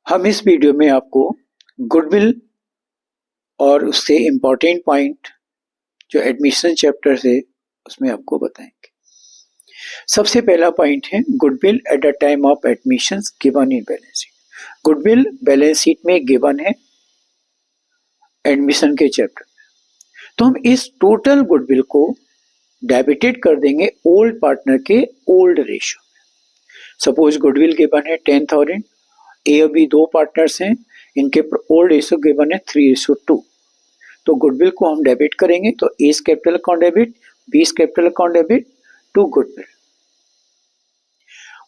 हम इस वीडियो में आपको गुडविल और उससे इम्पोर्टेंट पॉइंट जो एडमिशन चैप्टर से उसमें आपको बताएंगे। सबसे पहला पॉइंट है goodwill at the time of admission given in balance sheet. Goodwill balance sheet में गिवन है एडमिशन के चैप्टर में, तो हम इस टोटल गुडविल को डेबिटेड कर देंगे ओल्ड पार्टनर के ओल्ड रेशियो में। सपोज गुडविल गिवन है 10,000, ए और बी दो पार्टनर्स हैं, इनके ओल्ड रेशियो गिवन है 3:2, तो गुडविल को हम डेबिट करेंगे। तो A capital account debit, B capital account debit to goodwill.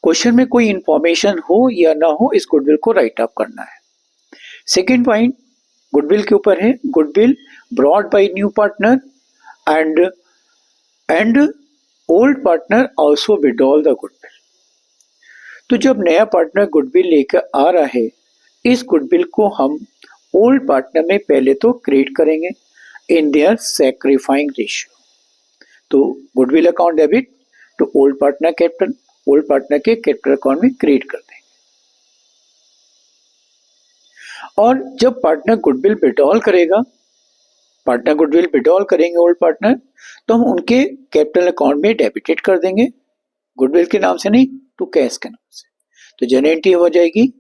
Question में कोई इंफॉर्मेशन हो या ना हो, इस गुडविल को राइट अप करना है। सेकेंड पॉइंट गुडविल के ऊपर है goodwill brought bye new partner and old partner also withdrawal the goodwill. तो जब नया पार्टनर गुडविल लेकर आ रहा है, इस गुडविल को हम ओल्ड पार्टनर में पहले तो क्रिएट करेंगे इन देयर सैक्रिफाइंग रेशियो। तो goodwill account debit to old partner capital, old partner के कैपिटल अकाउंट में क्रिएट कर देंगे। और जब पार्टनर गुडविल विड्रॉल करेगा, पार्टनर गुडविल विड्रॉल करेंगे ओल्ड पार्टनर, तो हम उनके कैपिटल अकाउंट में डेबिटेड कर देंगे, गुडविल के नाम से नहीं टू कैश के नाम से। तो जनरेट हो जाएगी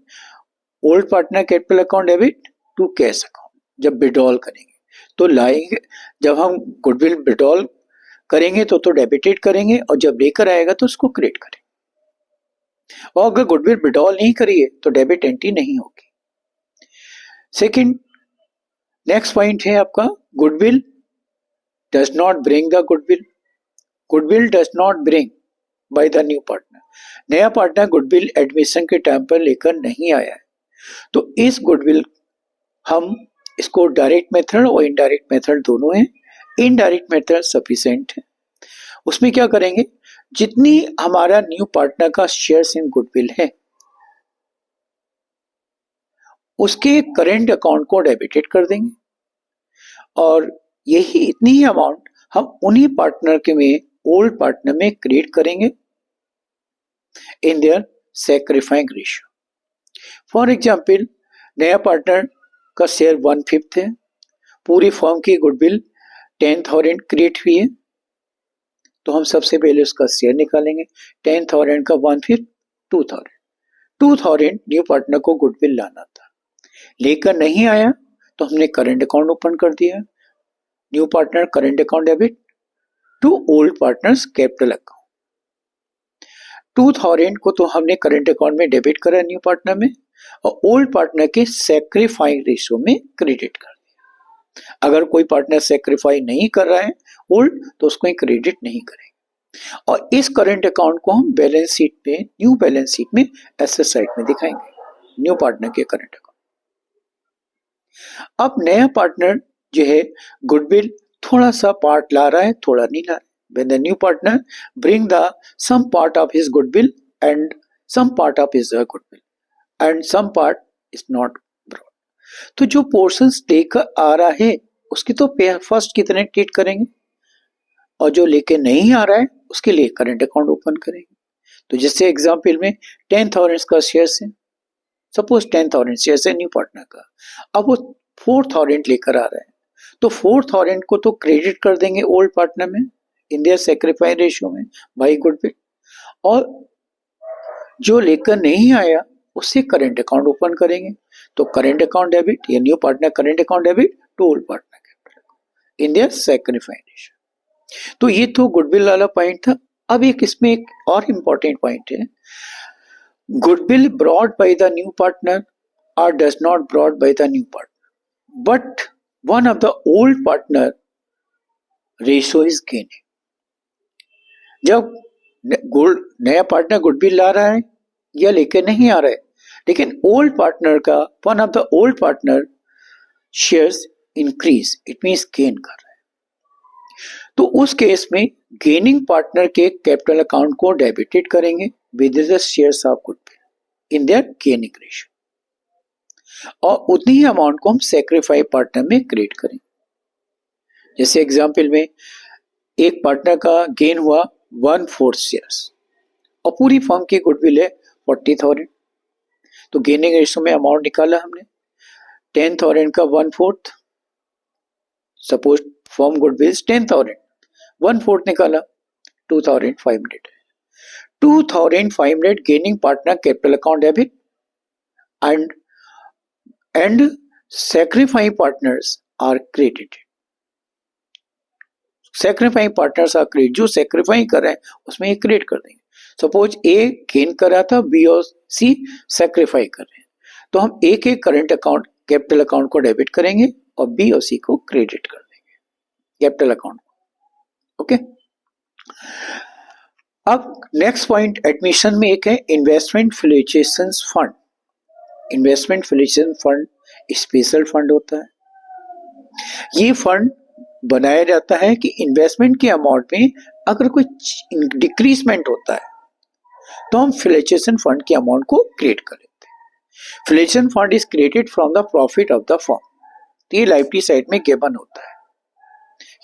old partner capital account debit to cash account. जब विड्रॉल करेंगे तो लाएंगे, जब हम गुडविल विड्रॉल करेंगे तो डेबिटेड करेंगे, और जब लेकर आएगा तो उसको क्रिएट करेंगे। और अगर गुडविल विड्रॉल नहीं करिए तो डेबिट एंट्री नहीं होगी। सेकंड नेक्स्ट पॉइंट है आपका goodwill does not bring the goodwill. Goodwill does not bring bye the new partner. नया पार्टनर गुडविल एडमिशन के टाइम पर लेकर नहीं आया है, तो इस गुडविल हम इसको डायरेक्ट मेथड और इनडायरेक्ट मेथड दोनों हैं। इनडायरेक्ट मेथड सफिशिएंट है। उसमें क्या करेंगे, जितनी हमारा न्यू पार्टनर का शेयर्स इन गुडविल है उसके करेंट अकाउंट को डेबिटेड कर देंगे, और यही इतनी ही अमाउंट हम उन्हीं पार्टनर के में ओल्ड पार्टनर में क्रिएट करेंगे in their sacrificing ratio. For example नया पार्टनर का शेयर 1/5 है, पूरी फर्म की गुडविल 10,000 क्रिएट हुई है, तो हम सबसे पहले उसका शेयर निकालेंगे। 10,000 का 1/5 2,000। 2,000 न्यू पार्टनर को गुडविल लाना था, लेकर नहीं आया तो हमने करंट अकाउंट ओपन कर दिया, new partner current account debit to old partners capital account. 2,000 को तो हमने करंट अकाउंट में डेबिट करा न्यू पार्टनर में, और ओल्ड पार्टनर के सैक्रिफाइंग रेशियो में क्रेडिट कर दिया। अगर कोई पार्टनर सैक्रिफाई नहीं कर रहा है ओल्ड, तो उसको क्रेडिट नहीं करेंगे, और इस करंट अकाउंट को हम बैलेंस शीट में, न्यू बैलेंस शीट में एसेट साइड में दिखाएंगे, न्यू पार्टनर के करंट अकाउंट। अब नया पार्टनर जो है गुडविल थोड़ा सा पार्ट ला रहा है, थोड़ा नहीं ला रहा है। When the new partner bring the some part of his goodwill and some part of his goodwill and some part is not brought, तो जो पोर्शंस लेकर आ रहा है उसकी तो फर्स्ट की तरह ट्रीट करेंगे, और जो लेके नहीं आ रहा है उसके लिए करंट अकाउंट ओपन करेंगे। तो जैसे एग्जांपल में 10,000 का शेयर है, सपोज 10,000 शेयर है न्यू पार्टनर का, अब वो 4,000 लेकर आ रहा है, तो 4,000 को तो क्रेडिट कर देंगे ओल्ड पार्टनर में इन देयर सैक्रिफाइस रेशियो में बाय गुडविल, और जो लेकर नहीं आया उससे करंट अकाउंट ओपन करेंगे। तो करंट अकाउंट डेबिट या new partner current account debit to old partner capital in their sacrifice ratio. तो ये तो गुडविल वाला पॉइंट था। अब एक इसमें एक और इम्पोर्टेंट पॉइंट है, goodwill brought by the new partner और does not brought by the new partner, but one of the old partner ratio is gaining. जब नया पार्टनर गुडविल ला रहा है या लेके नहीं आ रहा है, लेकिन ओल्ड पार्टनर का one of the old partner shares increase, it means gain कर रहा है, तो उस केस में गेनिंग पार्टनर के कैपिटल अकाउंट को डेबिटेड करेंगे with the shares of goodwill in their gaining ratio, और उतनी ही अमाउंट को हम सैक्रिफाइस पार्टनर में क्रिएट करेंगे। जैसे एग्जांपल में एक पार्टनर का गेन हुआ 1/4 शेयर्स, और पूरी फर्म की गुडविल है 40,000, तो गेनिंग रेशियो में अमाउंट निकाला हमने 10,000 का 1/4, सपोज फॉर्म गुडविल 10,000, 1/4 निकाला 2,500, 2,500 gaining partner capital account debit and sacrificing partners are credited. Sacrificing partners are credited. जो sacrifice कर रहे हैं उसमें ये क्रेडिट कर देंगे. सपोज ए गेन कर रहा था, बी और सी सेक्रीफाई कर रहे हैं, तो हम ए के करंट अकाउंट कैपिटल अकाउंट को डेबिट करेंगे और बी और सी को क्रेडिट कर देंगे कैपिटल अकाउंट को. ओके. अब नेक्स्ट पॉइंट एडमिशन में एक है investment facilitation fund. Investment facilitation fund special fund होता है. ये फंड बनाया जाता है कि इन्वेस्टमेंट के अमाउंट में अगर कोई डिक्रीजमेंट होता है तो हम फैसिलिटेशन फंड के अमाउंट को क्रिएट कर लेते हैं. Facilitation fund is created from the profit of the firm. तो ये लायबिलिटी साइड में गिवन होता है.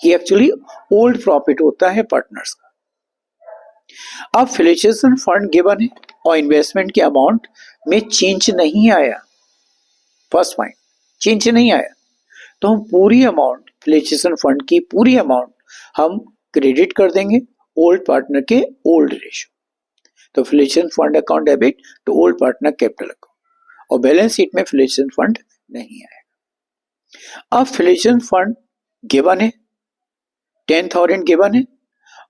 ये एक्चुअली ओल्ड प्रॉफिट होता है पार्टनर्स का. अब फैसिलिटेशन फंड गिवन है और इन्वेस्टमेंट के अमाउंट में चेंज नहीं आया. फर्स्ट पॉइंट, चेंज नहीं आया तो हम पूरी अमाउंट फैसिलिटेशन फंड की पूरी अमाउंट हम क्रेडिट कर देंगे ओल्ड पार्टनर के ओल्ड रेशियो. तो facilitation fund account debit to old partner capital account और बैलेंस शीट में फैसिलिटेशन फंड नहीं आएगा. अब फैसिलिटेशन फंड गिवन है 10,000 गिवन है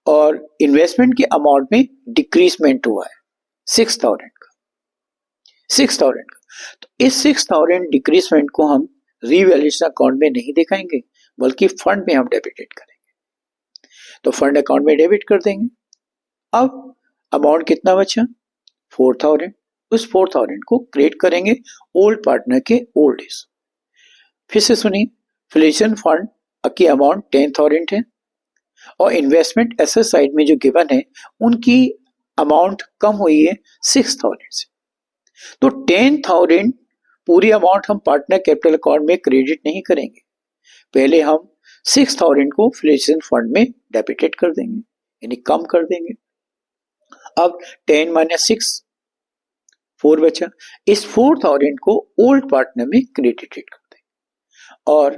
और इन्वेस्टमेंट के अमाउंट में डिक्रीजमेंट हुआ है 6,000 का. तो इस 6,000 डिक्रीजमेंट को हम रीवैल्यूएशन अकाउंट में नहीं दिखाएंगे बल्कि फंड में हम डेबिटेड करेंगे. तो फंड अकाउंट में डेबिट कर देंगे. अब अमाउंट कितना बचा 4,000. उस 4,000 को क्रिएट करेंगे ओल्ड पार्टनर के ओल्ड एज. फिर से सुनिए, फैसिलिटेशन फंड की अमाउंट 10,000 है और इन्वेस्टमेंट एसेट साइड में जो गिवन है उनकी अमाउंट कम हुई है 6,000 से. तो 10,000 पूरी अमाउंट हम पार्टनर कैपिटल अकाउंट में क्रेडिट नहीं करेंगे, पहले हम 6,000 को फैसिलिटेशन फंड में डेबिटेड कर देंगे यानी कम कर देंगे. अब 10 - 6 4 बचा. इस 4,000 को ओल्ड पार्टनर में क्रेडिटेड कर देंगे और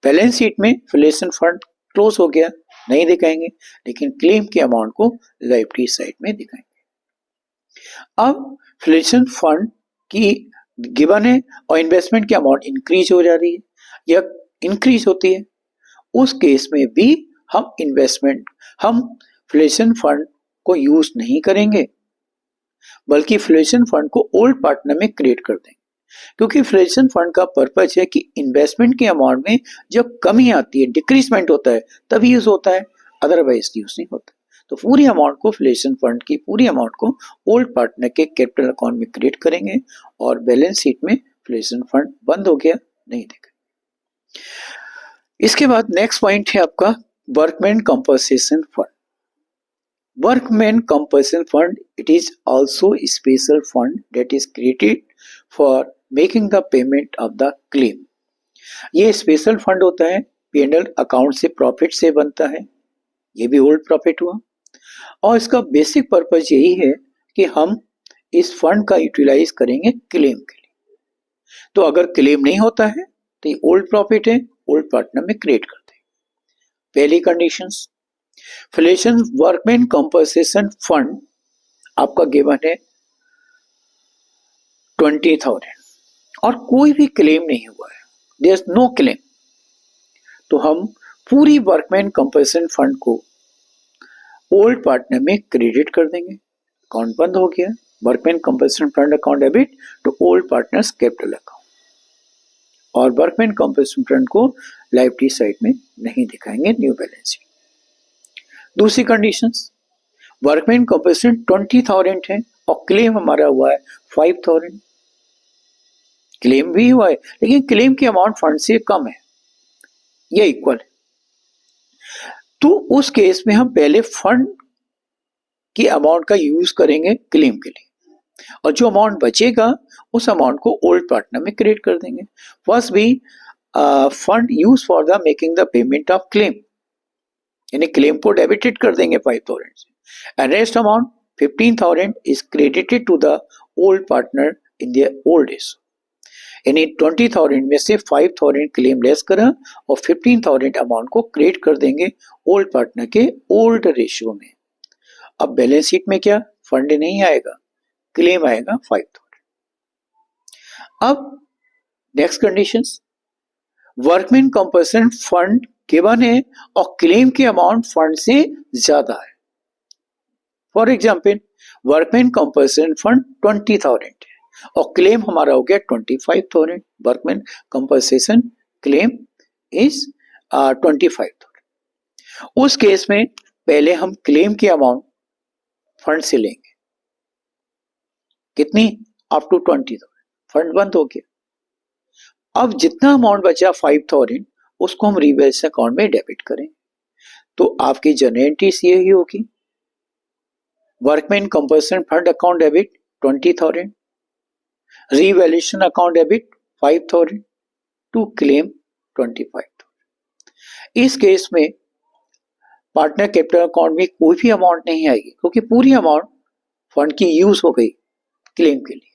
बैलेंस शीट में फैसिलिटेशन फंड क्लोज हो गया, नहीं दिखाएंगे लेकिन क्लेम के अमाउंट को लायबिलिटी साइड में दिखाएंगे. अब फैसिलिटेशन फंड की गिवन है और इन्वेस्टमेंट की अमाउंट इंक्रीज हो जा रही है या इंक्रीज होती है, उस केस में भी हम फैसिलिटेशन फंड को यूज नहीं करेंगे बल्कि फैसिलिटेशन फंड को ओल्ड पार्टनर में क्रिएट कर देंगे. क्योंकि फैसिलिटेशन फंड का पर्पज है कि इन्वेस्टमेंट के अमाउंट में जब कमी आती है, डिक्रीजमेंट होता है, तभी यूज होता है, अदरवाइज यूज नहीं होता. तो पूरी अमाउंट को फैसिलिटेशन फंड की पूरी अमाउंट को ओल्ड पार्टनर के कैपिटल अकाउंट में क्रिएट करेंगे और बैलेंस शीट में फैसिलिटेशन फंड बंद हो गया, नहीं देखेंगे. इसके बाद नेक्स्ट पॉइंट है आपका workman compensation fund. Workman compensation fund, it is also special fund that is created for making the payment of the claim. ये स्पेशल फंड होता है, P&L अकाउंट से प्रॉफिट से बनता है, ये भी ओल्ड प्रॉफिट हुआ और इसका बेसिक पर्पज यही है कि हम इस फंड का यूटिलाइज करेंगे क्लेम के लिए. तो अगर क्लेम नहीं होता है तो ये ओल्ड प्रॉफिट है, ओल्ड पार्टनर में क्रिएट करते हैं. पहली conditions, facilitation workman compensation fund आपका गिवन है 20,000 और कोई भी क्लेम नहीं हुआ है, देयर इज नो क्लेम, तो हम पूरी वर्कमैन कंपनसेशन फंड को ओल्ड पार्टनर में क्रेडिट कर देंगे. अकाउंट बंद हो गया, workman compensation fund account debit to old partners capital account और वर्कमैन कंपनसेशन फंड को लायबिलिटी साइड में नहीं दिखाएंगे न्यू बैलेंस शीट. दूसरी कंडीशंस, वर्कमैन कंपनसेशन 20,000 है और क्लेम हमारा हुआ है 5,000. क्लेम भी हुआ है लेकिन क्लेम की अमाउंट फंड से कम है, ये इक्वल है. तो उस केस में हम पहले फंड की अमाउंट का यूज करेंगे क्लेम के लिए और जो अमाउंट बचेगा उस अमाउंट को ओल्ड पार्टनर में क्रिएट कर देंगे. फर्स्ट भी fund use for the making the payment of claim यानी क्लेम को डेबिटेड कर देंगे 5,000 से and rest amount 15,000 is credited to the old partner in the old age. यानी 20,000 में से 5,000 क्लेम लेस करा और 15,000 अमाउंट को क्रिएट कर देंगे ओल्ड पार्टनर के ओल्ड रेशियो में। अब बैलेंस शीट में क्या फंड नहीं आएगा, क्लेम आएगा 5,000। अब next conditions, workman compensation fund given है और क्लेम की अमाउंट फंड से ज्यादा है। For example workman compensation fund 20,000 है और क्लेम हमारा हो गया 25,000। Workman कंपल्सेशन claim is 25,000। उस केस में पहले हम क्लेम की अमाउंट फंड से लेंगे, कितनी, अप टू 20,000, फंड बंद हो गया। अब जितना अमाउंट बचा 5,000 उसको हम रिवेल्स अकाउंट में डेबिट करें, तो आपकी जनरल एंट्रीज ये ही होगी, workman compensation fund account debit 20,000, revaluation account debit 5,000 to claim 25,000। इस केस में पार्टनर कैपिटल अकाउंट में कोई भी अमाउंट नहीं आएगी क्योंकि पूरी अमाउंट फंड की यूज हो गई क्लेम के लिए।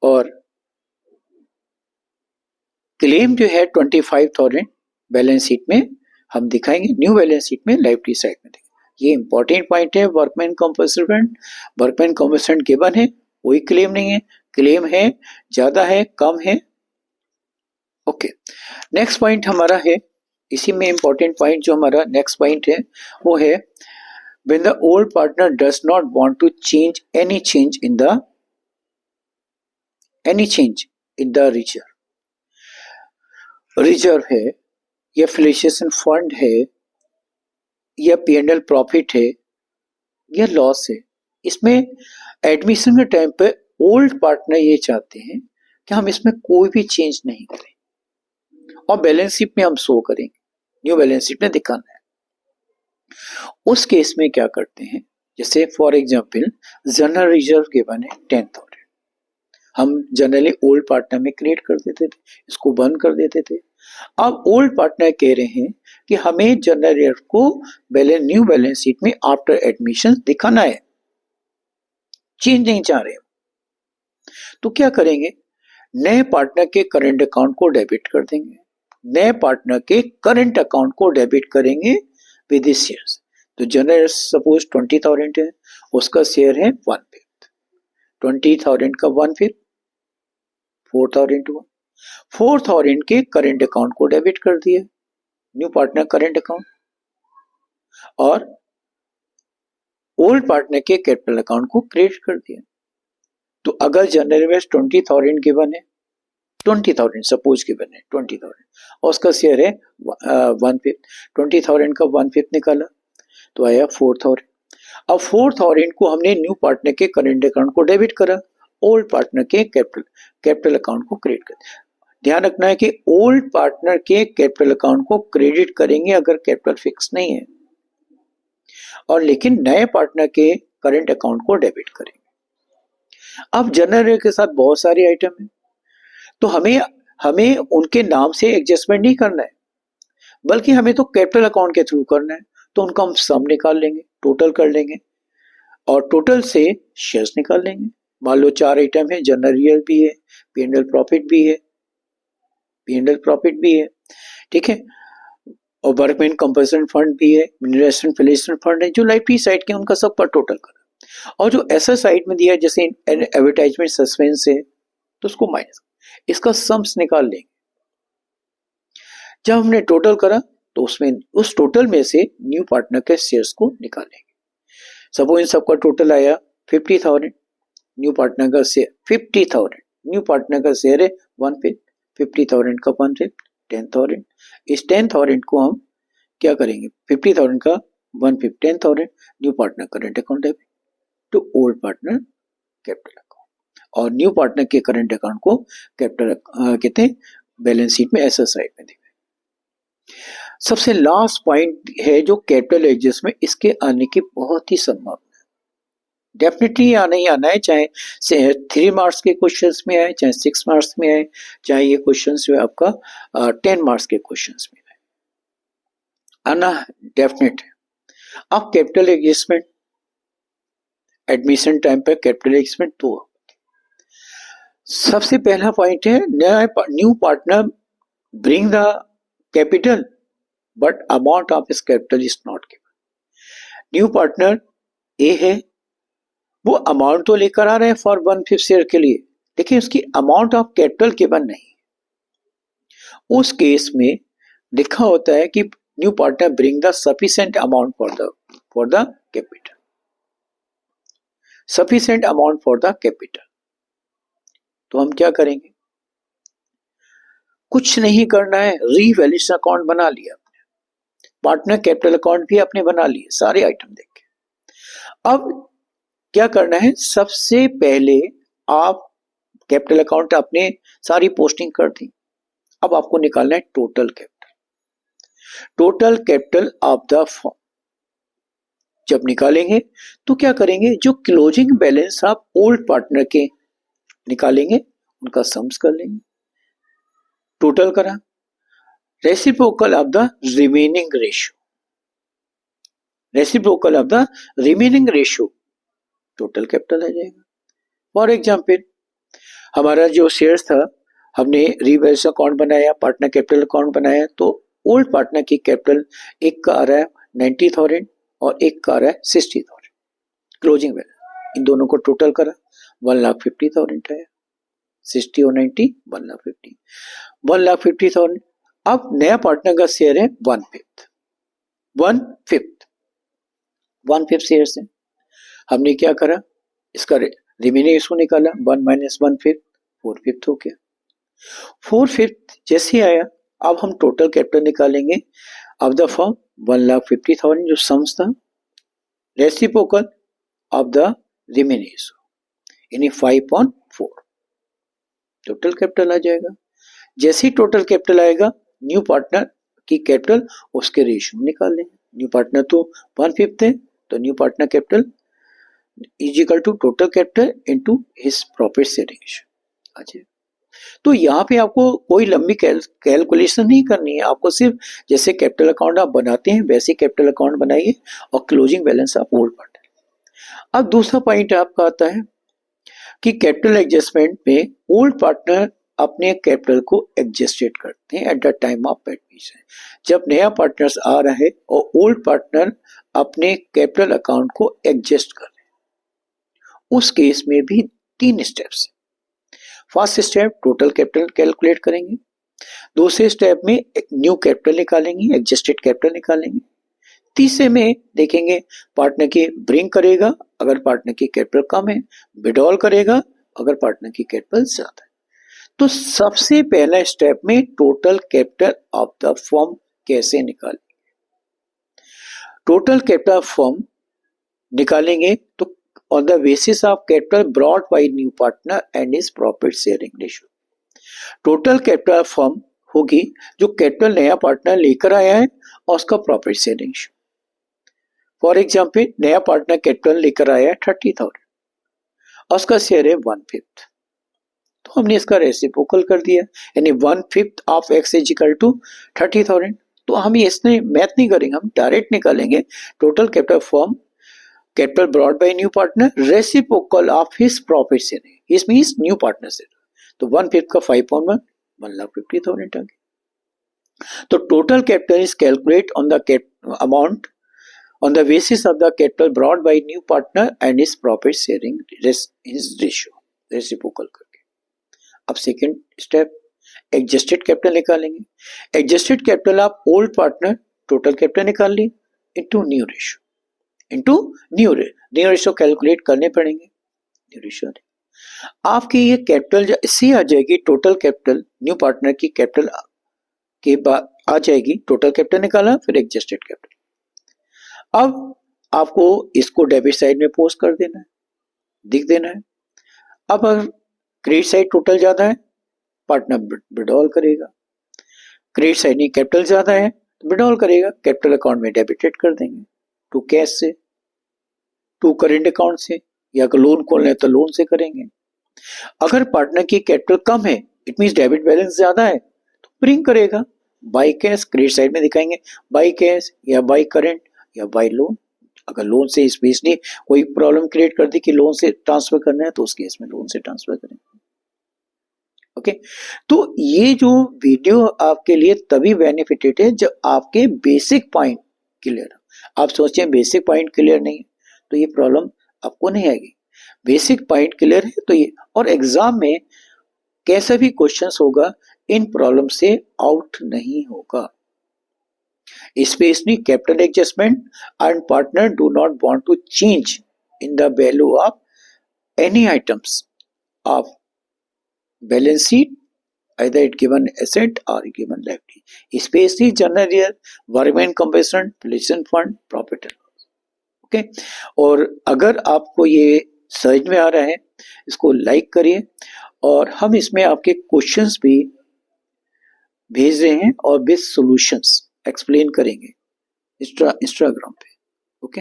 और क्लेम जो है 25,000 बैलेंस शीट में हम दिखाएंगे, न्यू बैलेंस शीट में लायबिलिटी साइड में देखेंगे। ये इंपॉर्टेंट पॉइंट है। Workman compensation fund, workman compulsion given है, कोई क्लेम नहीं है, क्लेम है, ज्यादा है, कम है। ओके, नेक्स्ट पॉइंट हमारा है, इसी में इंपॉर्टेंट पॉइंट जो हमारा नेक्स्ट पॉइंट है वो है when the old partner does not want to change any change in the reserve है या फिलिशिएशन फंड है या P&L प्रॉफिट है या लॉस है, इसमें एडमिशन के टाइम पे ओल्ड पार्टनर ये चाहते हैं कि हम इसमें कोई भी चेंज नहीं करें और बैलेंस शीट में हम शो करेंगे, न्यू बैलेंस शीट में दिखाना है। उस केस में क्या करते हैं, जैसे for example general reserve given है 10,000, हम जनरली ओल्ड पार्टनर में क्रिएट कर देते थे, इसको बंद कर देते थे। अब ओल्ड पार्टनर कह रहे हैं कि हमें जनरल रिजर्व को न्यू बैलेंस शीट में आफ्टर एडमिशन दिखाना है, चेंज नहीं चाह रहे। तो क्या करेंगे, नए पार्टनर के करंट अकाउंट को डेबिट कर देंगे, नए पार्टनर के करंट अकाउंट को डेबिट करेंगे विद हिज शेयर्स। तो जनरल सपोज 20,000 है, उसका शेयर है 1/5, 20,000 का 1/5 4,000 हुआ। 4,000 के करंट अकाउंट को डेबिट कर दिया, न्यू पार्टनर करंट अकाउंट, और ओल्ड पार्टनर के कैपिटल अकाउंट को क्रेडिट कर दिया। तो अगर जनरल में 20,000 गिवन है, 20,000 सपोज गिवन है 20,000 और उसका शेयर है 1/5, 20,000 का 1/5 निकाला तो आया 4,000। अब 4,000 को हमने न्यू पार्टनर के करंट अकाउंट को डेबिट करा, ओल्ड पार्टनर के कैपिटल अकाउंट को क्रेडिट कर। ध्यान रखना है कि ओल्ड पार्टनर के कैपिटल अकाउंट को क्रेडिट करेंगे अगर कैपिटल फिक्स नहीं है, और लेकिन नए पार्टनर के करंट अकाउंट को डेबिट करेंगे। अब जनरल के साथ बहुत सारे आइटम है, तो हमें उनके नाम से एडजस्टमेंट नहीं करना है, बल्कि हमें तो कैपिटल अकाउंट के थ्रू करना है। तो उनका हम सम निकाल लेंगे, टोटल कर लेंगे और टोटल से शेयर्स निकाल लेंगे। मान लो 4 आइटम है, जनरल रिजर्व भी है, P&L प्रॉफिट भी है, ठीक है, और वर्कमैन कंपल्सन फंड भी है, इन्वेस्टमेंट फिलिशिएशन फंड है, जो लायबिलिटी साइड के उनका सब पर टोटल करा। और जो ऐसा साइड में दिया है जैसे एडवर्टाइजमेंट सस्पेंस है तो उसको माइनस, इसका सम्स निकाल लेंगे। जब हमने टोटल करा तो उसमें उस टोटल में से न्यू पार्टनर के शेयर्स को निकालेंगे। सपोज इन सबका टोटल आया 50,000, न्यू पार्टनर का शेयर 50,000, न्यू पार्टनर का शेयर है 1/5, 50,000 का 1/5 10,000। इस 10,000 को हम क्या करेंगे, 50,000 का 1/5 10,000 new partner current account debit to old partner capital account, और न्यू पार्टनर के करंट अकाउंट को कैपिटल कहते हैं बैलेंस शीट में ऐसा साइड में दिखाएं। सबसे लास्ट पॉइंट है जो कैपिटल एडजस्टमेंट, इसके आने की बहुत ही संभावना है, डेफिनेटली आना ही आना है, चाहे 3 मार्क्स के क्वेश्चंस में आए, चाहे 6 मार्क्स में आए, चाहे ये क्वेश्चंस जो है आपका 10 मार्क्स के क्वेश्चंस में आए, आना डेफिनेट है। अब कैपिटल एडजस्टमेंट एडमिशन टाइम पे कैपिटल एडजस्टमेंट 2, सबसे पहला पॉइंट है new partner bring the capital but amount of his capital is not given. New partner A है, वो अमाउंट तो लेकर आ रहे हैं फॉर 1/5 शेयर के लिए, लेकिन उसकी अमाउंट ऑफ कैपिटल गिवन नहीं। उस केस में लिखा होता है कि new partner bring the sufficient amount for the capital, sufficient amount for the capital. तो हम क्या करेंगे, कुछ नहीं करना है, रीवैल्यूएशन अकाउंट बना लिया आपने, पार्टनर कैपिटल अकाउंट भी आपने बना लिए, सारे आइटम देख के। अब क्या करना है, सबसे पहले आप कैपिटल अकाउंट आपने सारी पोस्टिंग कर दी, अब आपको निकालना है total capital, total capital of the firm. जब निकालेंगे तो क्या करेंगे, जो क्लोजिंग बैलेंस आप ओल्ड पार्टनर के निकालेंगे उनका सम्स कर लेंगे, टोटल करा, reciprocal of the remaining ratio, reciprocal of the remaining ratio total capital आ जाएगा। फॉर एग्जाम्पल हमारा जो शेयर्स था, हमने रिवैल्यूएशन अकाउंट बनाया, पार्टनर कैपिटल अकाउंट बनाया, तो ओल्ड पार्टनर की कैपिटल एक का आ रहा है 90,000 और एक का आ रहा है 60,000 क्लोजिंग बैलेंस, इन दोनों को टोटल करा 1,50,000 आया, 60 और 90 1,50,000, 1,50,000। अब नया पार्टनर का शेयर है 1/5 शेयर से हमने क्या करा, इसका रिमेनिंग इसको निकाला, 1 - 1/5 4/5 हो गया। 4/5 जैसे आया, अब हम टोटल कैपिटल निकालेंगे ऑफ द फर्म 1,50,000 जो सम्स था, रेसिप्रोकल ऑफ द रिमेनिंग यानी 5/4 टोटल कैपिटल आ जाएगा। जैसे ही टोटल कैपिटल आएगा, न्यू पार्टनर की कैपिटल उसके रेशियो निकाल लेंगे। न्यू पार्टनर तो 1/5 है, तो new partner capital is equal to total capital into his profit sharing ratio. अच्छा, तो यहाँ पे आपको कोई लंबी कैलकुलेशन नहीं करनी है, आपको सिर्फ जैसे कैपिटल अकाउंट आप बनाते हैं वैसे कैपिटल अकाउंट बनाइए और क्लोजिंग बैलेंस आप ओल्ड पार्टनर। अब दूसरा पॉइंट आपका आता है कि कैपिटल एडजस्टमेंट में ओल्ड पार्टनर अपने कैपिटल को एडजस्टेड करते हैं at the time of admission. जब नया पार्टनर्स आ रहा है और ओल्ड पार्टनर अपने कैपिटल अकाउंट को एडजस्ट कर रहे हैं, उस केस में भी 3 steps. First step total capital calculate करेंगे, दूसरे स्टेप में न्यू कैपिटल निकालेंगे, एडजस्टेड कैपिटल निकालेंगे, तीसरे में देखेंगे पार्टनर की ब्रिंग करेगा अगर पार्टनर की कैपिटल कम है, विड्रॉल करेगा अगर पार्टनर की कैपिटल ज्यादा है। तो सबसे पहला स्टेप में total capital of the firm कैसे निकालेंगे, टोटल कैपिटल ऑफ फर्म निकालेंगे तो on the basis of capital brought by new partner and his profit sharing ratio। Total capital firm होगी जो कैपिटल नया पार्टनर लेकर आया है और उसका profit sharing ratio. For example नया पार्टनर कैपिटल लेकर आया है 30,000 और उसका शेयर है 1/5, तो हमने इसका रेसिप्रोकल कर दिया, यानी 1/5 of x is equal to 30,000। तो हम इसमें मैथ नहीं करेंगे, हम डायरेक्ट निकालेंगे total capital firm capital brought by new partner reciprocal of his profit sharing, this means new partner से, तो 1/5 का 5/1 1,50,000 आ गया। तो total capital is calculate on the amount on the basis of the capital brought by new partner and his profit sharing his ratio reciprocal करके। अब second step adjusted capital निकालेंगे, adjusted capital आप old partner total capital निकाल ली into new ratio, into new ratio calculate करने पड़ेंगे। New ratio आपकी ये कैपिटल इससे आ जाएगी, टोटल कैपिटल न्यू पार्टनर की कैपिटल के बाद आ जाएगी, टोटल कैपिटल निकाला फिर एडजस्टेड कैपिटल। अब आपको इसको डेबिट साइड में पोस्ट कर देना है, दिख देना है। अब अगर क्रेडिट साइड टोटल ज्यादा है पार्टनर विड्रॉल करेगा, क्रेडिट साइड नहीं कैपिटल ज्यादा है तो विड्रॉल करेगा, कैपिटल अकाउंट में डेबिटेड कर देंगे टू कैश से, टू करेंट अकाउंट से, या अगर लोन खोलना है तो लोन से करेंगे। अगर पार्टनर की कैपिटल कम है इट मींस डेबिट बैलेंस ज्यादा है तो ब्रिंग करेगा बाय कैश, क्रेडिट साइड में दिखाएंगे बाय कैश या बाय करेंट या बाय लोन। अगर लोन से स्पेशली कोई प्रॉब्लम क्रिएट कर दी कि लोन से ट्रांसफर करना है तो उस केस में लोन से ट्रांसफर करेंगे। ओके, तो ये जो वीडियो आपके लिए तभी बेनिफिटेड है जब आपके बेसिक पॉइंट क्लियर हो। आप सोचें बेसिक पॉइंट क्लियर नहीं है तो ये प्रॉब्लम आपको नहीं आएगी। बेसिक पॉइंट क्लियर है तो ये, और एग्जाम में कैसा भी क्वेश्चंस होगा इन प्रॉब्लम से आउट नहीं होगा। Especially capital adjustment and partner do not want to change in the value of any items of balance sheet, either it given asset or given liability. Especially general year, workman compensation, pension fund, profit and loss. Okay, और अगर आपको ये समझ में आ रहा है इसको like करिए, और हम इसमें आपके क्वेश्चंस भी भेज रहे हैं और विद सॉल्यूशंस एक्सप्लेन करेंगे इंस्टाग्राम पे। ओके।